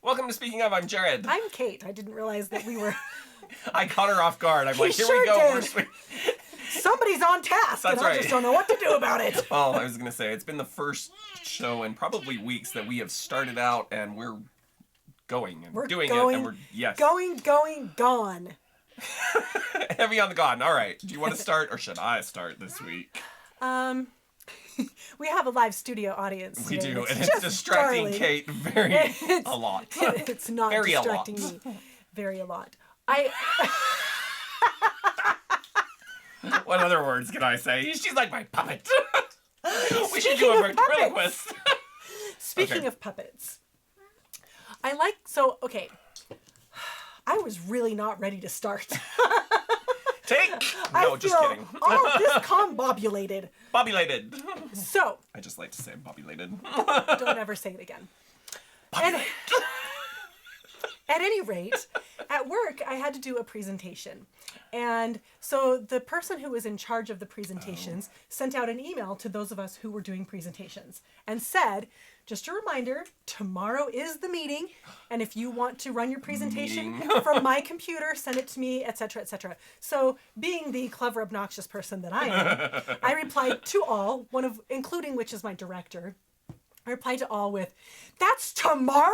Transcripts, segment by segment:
Welcome to Speaking Of, I'm Jared. I'm Kate. I didn't realize that we were... I caught her off guard. I'm like, here sure we go. did. Somebody's on task, That's and right. I just don't know what to do about it. Well, I was going to say, it's been the first show in probably weeks that we have started out, and we're going, and We're doing going, it, and we're, yes. Gone. Heavy on the gone. All right. Do you want to start, or should I start this week? We have a live studio audience. We today. do, and it's just distracting darling. Kate very a lot. It's not Very a lot. distracting me. Very a lot. What other words can I say? She's like my puppet. We should Speaking do a of ventriloquist. Speaking Okay. of puppets, okay. I was really not ready to start. No, just kidding. all discombobulated. Bobulated. So, I just like to say bobulated. don't ever say it again. And, at any rate, at work, I had to do a presentation. And so the person who was in charge of the presentations sent out an email to those of us who were doing presentations and said, just a reminder, tomorrow is the meeting. And if you want to run your presentation from my computer, send it to me, etc., etc. So being the clever, obnoxious person that I am, I replied to all, including which is my director. I replied to all with, "That's tomorrow?"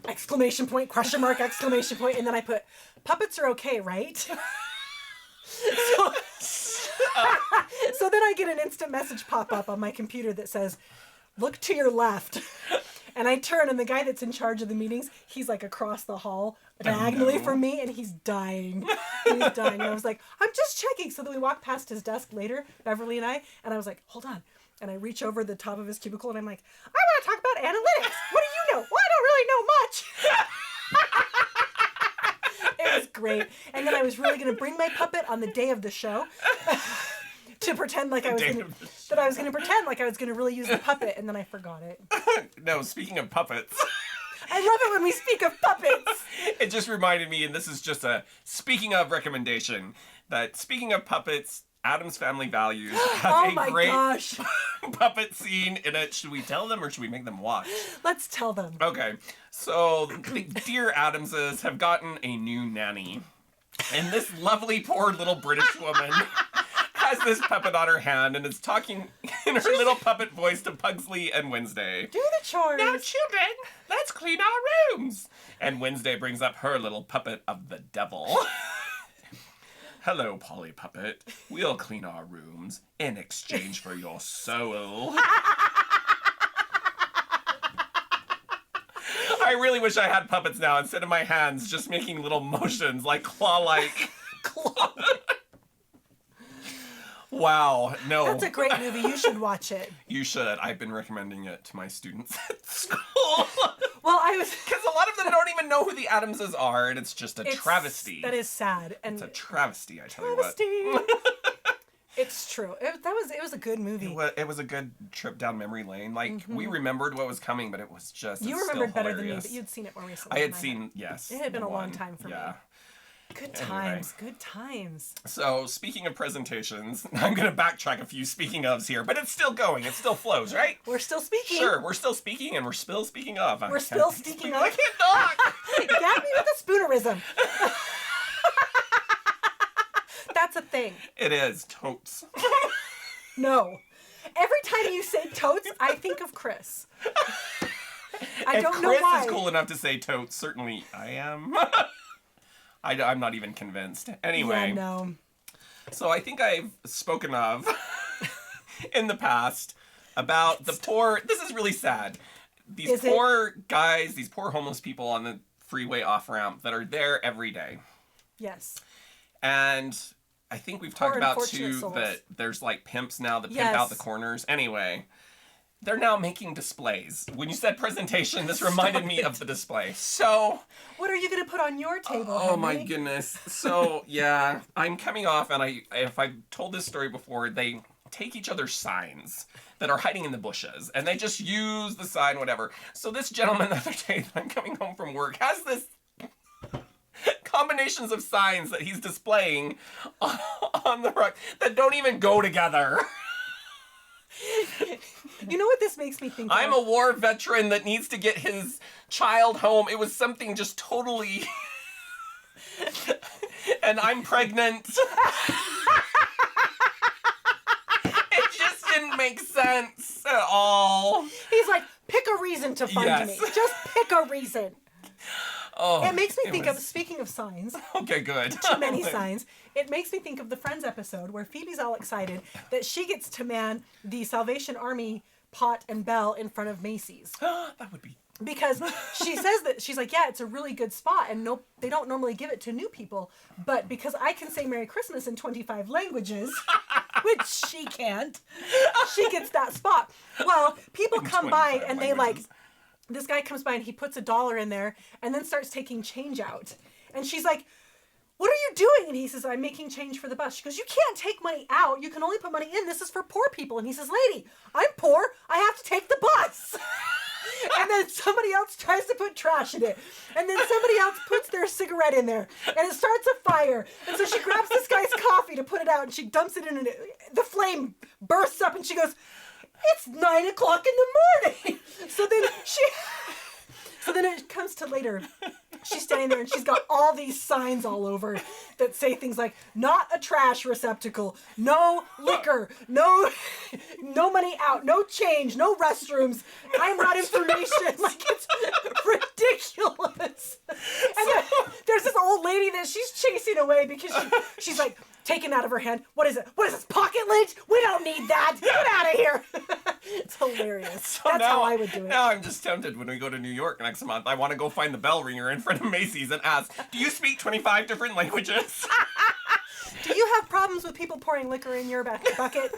Exclamation point, question mark, exclamation point, and then I put, "Puppets are okay, right?" So then I get an instant message pop up on my computer that says, "Look to your left." And I turn, and the guy that's in charge of the meetings, he's like across the hall, diagonally from me, and he's dying. He's dying. And I was like, "I'm just checking." So then we walk past his desk later, Beverly and I was like, "Hold on." And I reach over the top of his cubicle, and I'm like, "I want to talk about analytics. What do you know?" "Well, I don't really know much." It was great. And then I was really going to bring my puppet on the day of the show to pretend like I was going to really use the puppet, and then I forgot it. No, speaking of puppets. I love it when we speak of puppets. It just reminded me, and this is just a speaking of recommendation, that speaking of puppets, Addams Family Values has a great puppet scene in it. Should we tell them or should we make them watch? Let's tell them. Okay, so the dear Addamses have gotten a new nanny. And this lovely poor little British woman has this puppet on her hand and is talking in her little puppet voice to Pugsley and Wednesday. Do the chores. "Now, children, let's clean our rooms." And Wednesday brings up her little puppet of the devil. "Hello, Polly Puppet. We'll clean our rooms in exchange for your soul." I really wish I had puppets now instead of my hands just making little motions like claw-like. Wow, no. That's a great movie. You should watch it. You should. I've been recommending it to my students at school. Well, Because a lot of them don't even know who the Addamses are, and it's just a travesty. That is sad. And It's a travesty, I tell you what. It's true. It was a good movie. It was a good trip down memory lane. Like, we remembered what was coming, but it was just You remembered better than me, but you'd seen it more recently. I had seen, yes. It had been a long time for me. Good times. Anyway. Good times. So, speaking of presentations, I'm going to backtrack a few speaking ofs here, but it's still going. It still flows, right? We're still speaking. Sure, we're still speaking, and we're still speaking of. We're still speaking of. I can't talk! Gab me with a spoonerism. That's a thing. It is. Totes. No. Every time you say totes, I think of Chris. I don't know why. If Chris is cool enough to say totes, certainly I am. I'm not even convinced. Anyway. Yeah, no. So I think I've spoken of in the past about the poor... This is really sad. These poor guys, these poor homeless people on the freeway off-ramp that are there every day. Yes. And I think we've talked about, too, that there's, like, pimps now that pimp out the corners. Anyway, they're now making displays. When you said presentation, this reminded me of the display. So... What are you going to put on your table, Oh, Henry? my goodness. So, yeah, I'm coming off, and if I've told this story before, they take each other's signs that are hiding in the bushes, and they just use the sign, whatever. So this gentleman the other day that I'm coming home from work has this combinations of signs that he's displaying on the rug that don't even go together. You know what this makes me think I'm of? a war veteran that needs to get his child home. It was something just totally... and I'm pregnant. It just didn't make sense at all. He's like, pick a reason to find me. Yes. Just pick a reason. Oh, It makes me think of, was- speaking of signs, Okay, good. too many signs, it makes me think of the Friends episode where Phoebe's all excited that she gets to man the Salvation Army pot and bell in front of Macy's. That would be... Because she says that, she's like, yeah, it's a really good spot, and no, they don't normally give it to new people, but because I can say Merry Christmas in 25 languages, which she can't, she gets that spot. Well, people come by 25 and they like, languages. this guy comes by and he puts $1 in there and then starts taking change out. And she's like, what are you doing? And he says, I'm making change for the bus. She goes, you can't take money out. You can only put money in. This is for poor people. And he says, lady, I'm poor. I have to take the bus. And then somebody else tries to put trash in it. And then somebody else puts their cigarette in there. And it starts a fire. And so she grabs this guy's coffee to put it out and she dumps it in and the flame bursts up and she goes, it's 9 o'clock in the morning. So then it comes to later. She's standing there and she's got all these signs all over that say things like, not a trash receptacle, no liquor, no money out, no change, no restrooms, time out information. Like, it's ridiculous. And then there's this old lady that she's chasing away because she's like, taken out of her hand. What is it? What is this, pocket lint? We don't need that. Get out of here. It's hilarious. That's how I would do it. Now I'm just tempted when we go to New York next month. I want to go find the bell ringer in front of Macy's and ask, do you speak 25 different languages? Do you have problems with people pouring liquor in your bucket?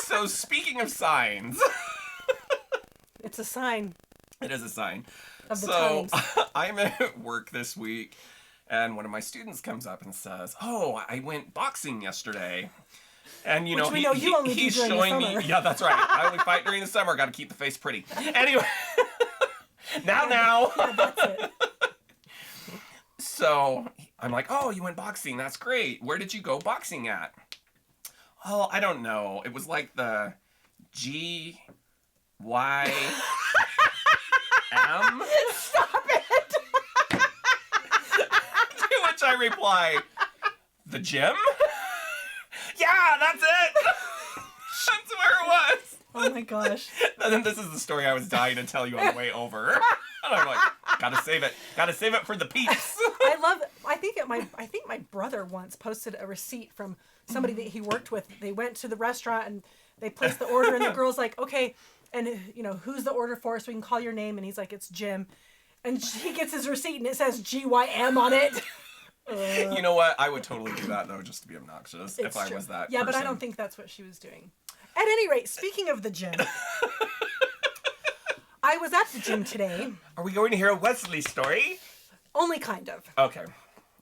So speaking of signs, It's a sign it is a sign. of the So times. I'm at work this week and one of my students comes up and says, oh, I went boxing yesterday. And you know, Which we know you only do he's during the showing summer. me, yeah, that's right. I only fight during the summer. Got to keep the face pretty. Anyway, now. Yeah, that's it. So I'm like, oh, you went boxing. That's great. Where did you go boxing at? Oh, I don't know. It was like the GYM. Stop it! To which I reply, the gym? Yeah, that's it. That's where it was. Oh my gosh. And then this is the story I was dying to tell you on the way over. And I'm like, gotta save it. Gotta save it for the peeps. I think my brother once posted a receipt from somebody that he worked with. They went to the restaurant and they placed the order and the girl's like, okay, and you know, who's the order for so we can call your name? And he's like, it's Jim. And he gets his receipt and it says GYM on it. You know what? I would totally do that though, just to be obnoxious if It's I true. was that Yeah, but I person. don't think that's what she was doing. At any rate, speaking of the gym, I was at the gym today. Are we going to hear a Wesley story? Only kind of. Okay.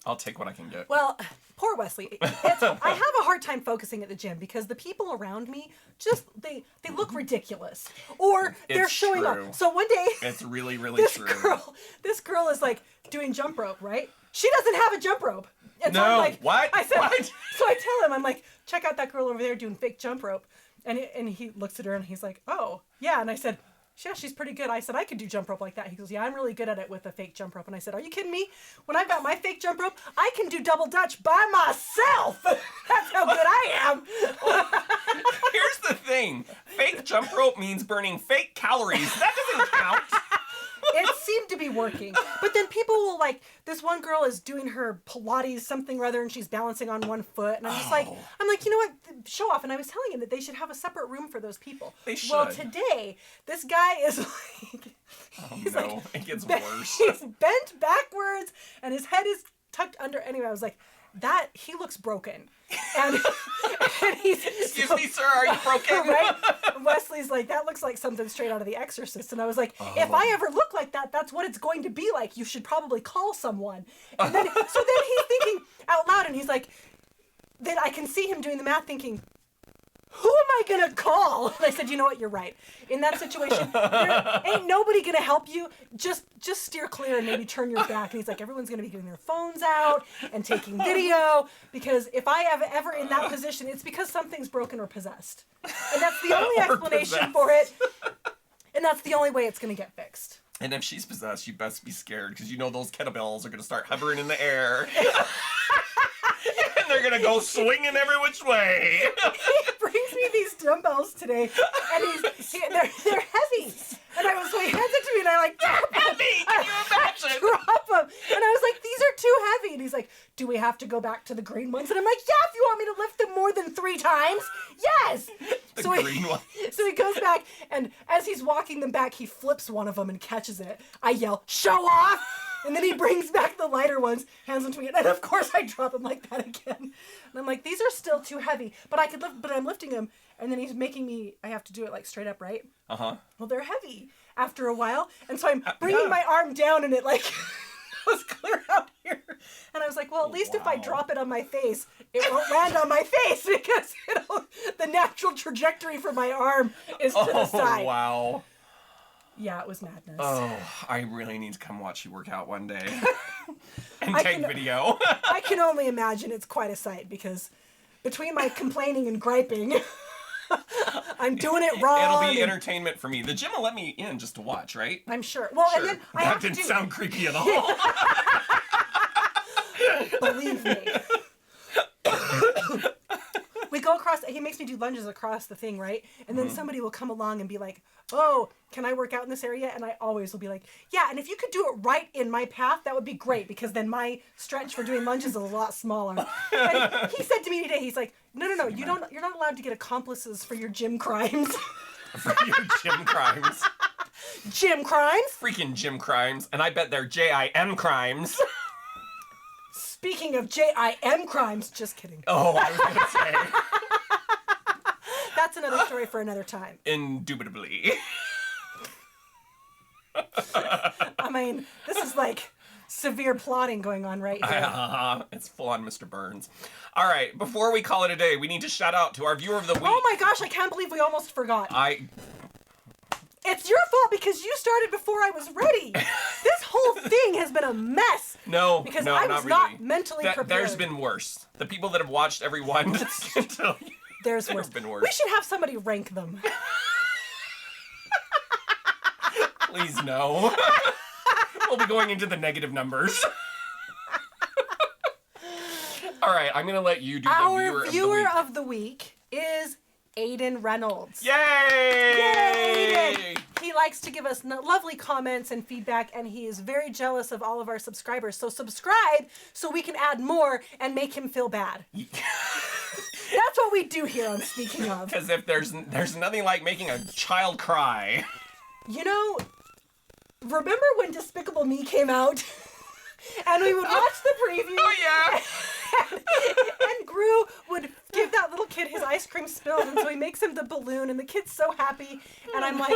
I'll take what I can get. Well, poor Wesley. I have a hard time focusing at the gym because the people around me just they look ridiculous or they're It's showing true. off. So one day It's really, really true. this girl is like doing jump rope, right? She doesn't have a jump rope. And so No, I'm like, what? I said, What? So I tell him, I'm like, check out that girl over there doing fake jump rope. And he looks at her and he's like, oh, yeah. And I said, yeah, she's pretty good. I said, I could do jump rope like that. He goes, yeah, I'm really good at it with a fake jump rope. And I said, are you kidding me? When I've got my fake jump rope, I can do double dutch by myself. That's how good I am. Here's the thing. Fake jump rope means burning fake calories. That doesn't count. It seemed to be working. But then people will like, this one girl is doing her Pilates something or other and she's balancing on one foot. And I'm just like, you know what? Show off. And I was telling him that they should have a separate room for those people. They should. Well, today, this guy is like, he's No, like, it gets worse. he's bent backwards and his head is tucked under. Anyway, I was like, he looks broken. And he's Excuse me, sir, are you broken? right? Wesley's like, that looks like something straight out of The Exorcist. And I was like, if I ever look like that, that's what it's going to be like. You should probably call someone. And then, so then he's thinking out loud and he's like, then I can see him doing the math thinking, who am I gonna call? And I said, you know what, you're right. In that situation, there ain't nobody gonna help you. Just steer clear and maybe turn your back. And he's like, everyone's gonna be getting their phones out and taking video, because if I am ever in that position, it's because something's broken or possessed. And that's the only explanation for it. And that's the only way it's gonna get fixed. And if she's possessed, you best be scared, because you know those kettlebells are going to start hovering in the air. And they're going to go swinging every which way. He brings me these dumbbells today, and they're heavy. And so he hands it to me, and I like, Heavy! Can you imagine? drop them. And I was like, these are too heavy. And he's like, do we have to go back to the green ones? And I'm like, yeah, if you want me to lift them more than 3 times, yes. The green ones. So he goes back, and as he's walking them back, he flips one of them and catches it. I yell, show off! And then he brings back the lighter ones, hands them to me, and of course I drop them like that again. And I'm like, these are still too heavy, but I could lift, but I'm lifting them. And then he's making me, I have to do it like straight up, right? Uh-huh. Well, they're heavy after a while. And so I'm bringing my arm down, and it like goes clear out here. And I was like, well, at least if I drop it on my face, it won't land on my face, because the natural trajectory for my arm is to the side. Oh, wow. Yeah, it was madness. Oh, I really need to come watch you work out one day. And take video. I can only imagine it's quite a sight, because between my complaining and griping, I'm doing it wrong. It'll be entertainment for me. The gym will let me in just to watch, right? I'm sure. Well, Sure. and then I That have didn't to do... sound creepy at all. Believe me. We go across, he makes me do lunges across the thing, right? And then somebody will come along and be like, oh, can I work out in this area? And I always will be like, yeah, and if you could do it right in my path, that would be great, because then my stretch for doing lunges is a lot smaller. And he said to me today, he's like, no, you're not allowed to get accomplices for your gym crimes. For your gym crimes. Gym crimes? Freaking gym crimes. And I bet they're JIM crimes. Speaking of JIM crimes, just kidding. Oh, I was going to say. That's another story for another time. Indubitably. I mean, this is like severe plotting going on right here. It's full on Mr. Burns. All right, before we call it a day, we need to shout out to our viewer of the week. Oh my gosh, I can't believe we almost forgot. It's your fault, because you started before I was ready. This whole thing has been a mess. No, because no, I not was really. not mentally prepared. There's been worse. The people that have watched every one can tell you. There's worse. been worse. We should have somebody rank them. Please no. We'll be going into the negative numbers. All right, I'm going to let you do Our the viewer of the week. is Aiden Reynolds. Yay! Yay, Aiden! He likes to give us lovely comments and feedback, and he is very jealous of all of our subscribers. So subscribe so we can add more and make him feel bad. That's what we do here on Speaking Of. Because if there's nothing like making a child cry. You know, remember when Despicable Me came out? And we would watch the preview. Oh, yeah. And Gru would give that little kid his ice cream spilled, and so he makes him the balloon, and the kid's so happy. And I'm like,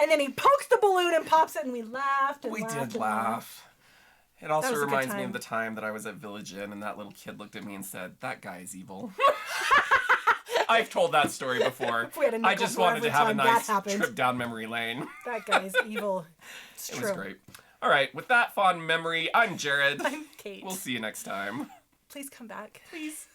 and then he pokes the balloon and pops it, and we laughed and We laughed did and laugh. It also was a good reminds me time. of the time that I was at Village Inn and that little kid looked at me and said, "That guy's evil." I've told that story before. We had a I nickel just for wanted every to have a time that nice happened. trip down memory lane. That guy's evil. It's It true. was great. All right, with that fond memory, I'm Jared. I'm Kate. We'll see you next time. Please come back. Please.